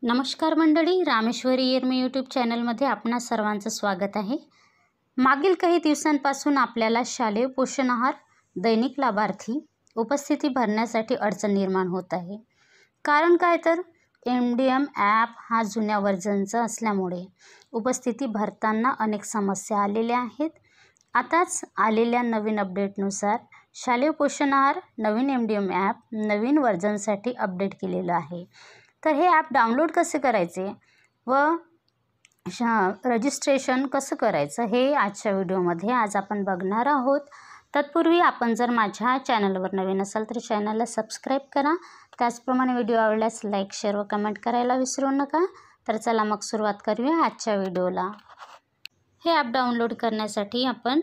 नमस्कार मंडळी, रामेश्वरी येरमी यूट्यूब चॅनलमध्ये आपणा सर्वांचं स्वागत आहे। मागील काही दिवसांपासून आपल्याला शालेय पोषण आहार दैनिक लाभार्थी उपस्थिती भरण्यासाठी अडचण निर्माण होत आहे। कारण काय तर MDM ॲप हा जुन्या व्हर्जनचा असल्यामुळे उपस्थिती भरताना अनेक समस्या आलेल्या आहेत। आताच आलेल्या नवीन अपडेटनुसार शालेय पोषण आहार नवीन MDM ॲप नवीन व्हर्जनसाठी अपडेट केलेलं आहे। तर हे ॲप डाउनलोड कसे करायचे व रजिस्ट्रेशन कसं करायचं हे आजच्या व्हिडिओमध्ये आज आपण बघणार आहोत। तत्पूर्वी आपण जर माझ्या चॅनलवर नवीन असाल तर चॅनलला सबस्क्राईब करा। त्याचप्रमाणे व्हिडिओ आवडल्यास लाईक, शेअर व कमेंट करायला विसरू नका। तर चला मग सुरुवात करूया आजच्या व्हिडिओला। हे ॲप डाउनलोड करण्यासाठी आपण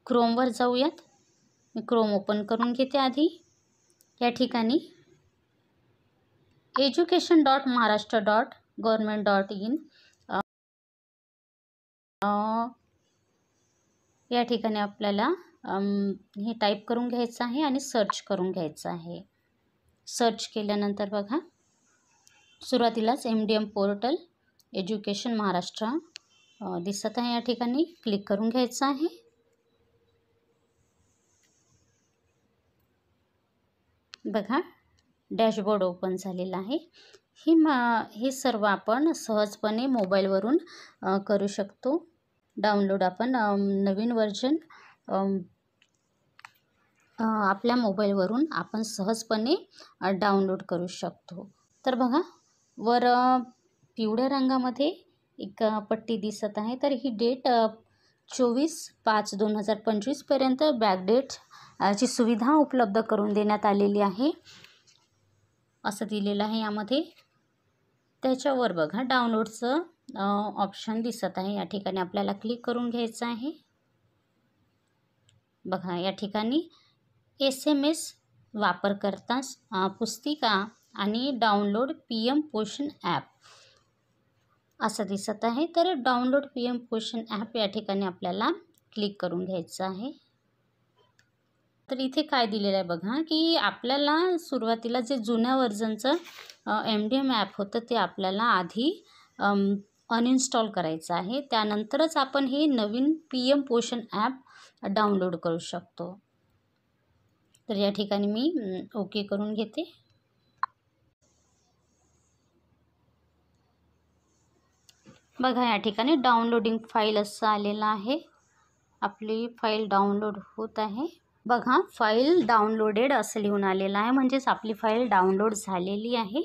क्रोमवर जाऊयात। मी क्रोम ओपन करून घेते आधी। या ठिकाणी education.maharashtra.government.in या ठिकाणी आपल्याला हे टाईप करून घ्यायचं आहे आणि सर्च करून घ्यायचं आहे। सर्च केल्यानंतर बघा सुरुवातीलाच MDM पोर्टल एज्युकेशन महाराष्ट्र दिसत आहे। या ठिकाणी क्लिक करून घ्यायचं आहे। बघा डॅशबोर्ड ओपन झालेला आहे। हे सर्व आपण सहजपणे मोबाईलवरून करू शकतो। डाउनलोड आपण नवीन व्हर्जन आपल्या मोबाईलवरून आपण सहजपणे डाउनलोड करू शकतो। तर बघा वर पिवळ्या रंगामध्ये एक पट्टी दिसत आहे। तर ही डेट 24/5/2025 पर्यंत बॅकडेट ची सुविधा उपलब्ध करून देण्यात आलेली आहे असं दिलेलं आहे यामध्ये। त्याच्यावर बघा डाउनलोडचं ऑप्शन दिसत आहे। या ठिकाणी आपल्याला क्लिक करून घ्यायचं आहे। बघा या ठिकाणी SMS वापरकर्ता पुस्तिका आणि डाउनलोड PM पोषण ॲप असं दिसत आहे। तर डाउनलोड PM पोषण ॲप या ठिकाणी आपल्याला क्लिक करून घ्यायचं आहे। तर इथे काय दिलेलं आहे बघा की आपल्याला सुरुवातीला जे जुन्या व्हर्जनचं MDM ॲप होतं ते आपल्याला आधी अनइन्स्टॉल करायचं आहे। त्यानंतरच आपण हे नवीन PM पोषण ॲप डाउनलोड करू शकतो। तर या ठिकाणी मी ओके करून घेते। बघा या ठिकाणी डाउनलोडिंग फाईल असं आलेलं आहे। आपली फाईल डाउनलोड होत आहे। बघा फाईल डाउनलोडेड असं लिहून आलेलं आहे, म्हणजेच आपली फाईल डाउनलोड झालेली आहे।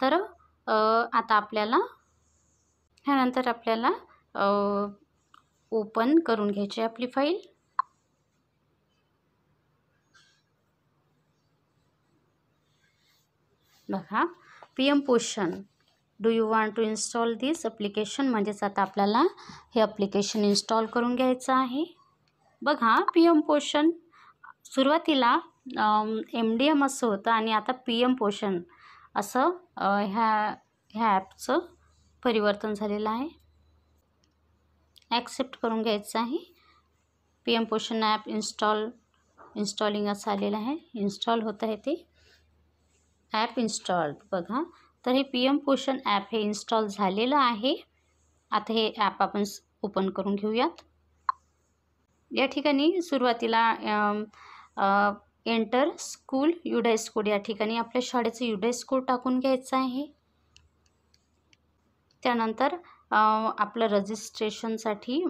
तर आता आपल्याला ह्यानंतर आपल्याला ओपन करून घ्यायची आपली फाईल। बघा PM पोषण do you want to install this application, म्हणजेच आता आपल्याला हे ॲप्लिकेशन इन्स्टॉल करून घ्यायचं आहे। बघा PM पोषण सुरुवातीला MDM असं होतं आणि आता PM पोषण असं ह्या ॲपचं परिवर्तन झालेलं आहे। ॲक्सेप्ट करून घ्यायचं आहे। PM पोषण ॲप इन्स्टॉलिंग असं आलेलं आहे। इन्स्टॉल होत आहे ते ॲप इन्स्टॉल्ड। बघा तर हे PM पोषण ॲप हे इन्स्टॉल झालेलं आहे। आता हे ॲप आपण ओपन करून घेऊयात। या ठिकाणी सुरुवातीला एंटर स्कूल UDICE कोड या ठिकाणी आपल्या शाळेचं UDICE कोड टाकून घ्यायचं आहे। त्यानंतर आपलं रजिस्ट्रेशनसाठी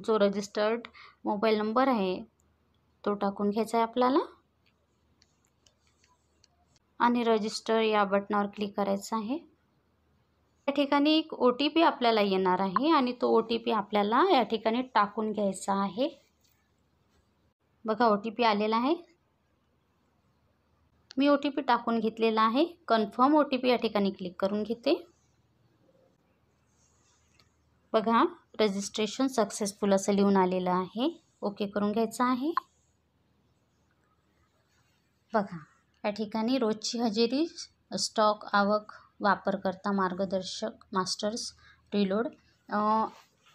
जो रजिस्टर्ड मोबाईल नंबर आहे तो टाकून घ्यायचा आहे आपल्याला आणि रजिस्टर या बटनावर क्लिक करायचं आहे। या ठिकाणी एक OTP आपल्याला येणार आहे आणि तो OTP आपल्याला या ठिकाणी टाकून घ्यायचा आहे। बघा OTP आलेला आहे। मी OTP टाकून घेतलेला आहे। कन्फर्म OTP या ठिकाणी क्लिक करून घेते। बघा रजिस्ट्रेशन सक्सेसफुल असं लिहून आलेलं आहे। ओके करून घ्यायचं आहे। बघा या ठिकाणी रोजची हजेरी, स्टॉक, आवक, वापरकर्ता मार्गदर्शक, मास्टर्स, रिलोड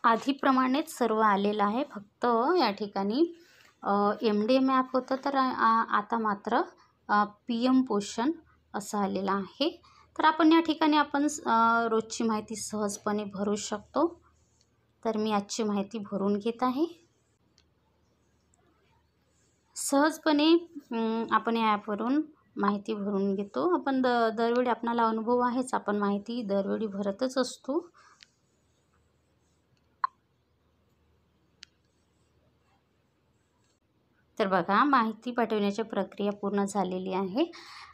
आधीप्रमाणेच सर्व आलेलं आहे। फक्त या ठिकाणी MDM ॲप होतं तर आता मात्र PM पोषण असं आलेलं आहे। तर आपण या ठिकाणी आपण रोजची माहिती सहजपणे भरू शकतो. तर मी आजची माहिती भरून घेत आहे. सहजपणे आपण या ॲपवरून माहिती भरून घेतो. आपण दरवेळी आपणाला अनुभव आहेच, आपण माहिती दरवेळी भरतच असतो. तर बघा, माहिती पाठवण्याची प्रक्रिया पूर्ण झालेली आहे.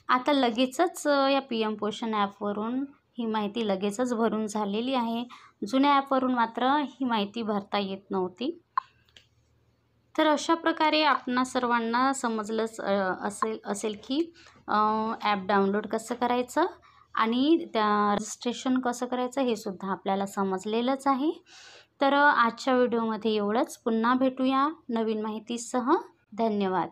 आता लगेचच या PM पोषण ॲपवरून ही माहिती लगेचच भरून झालेली आहे. जुन्या ॲपवरून मात्र ही माहिती भरता येत नव्हती. तर अशा प्रकारे आपणा सर्वांना समजलंच असेल की ॲप डाउनलोड कसं करायचं आणि त्या रजिस्ट्रेशन कसं करायचं हे सुद्धा आपल्याला समजलेलंच आहे. तर आजच्या व्हिडिओमध्ये एवढंच. पुन्हा भेटूया नवीन माहितीसह. धन्यवाद.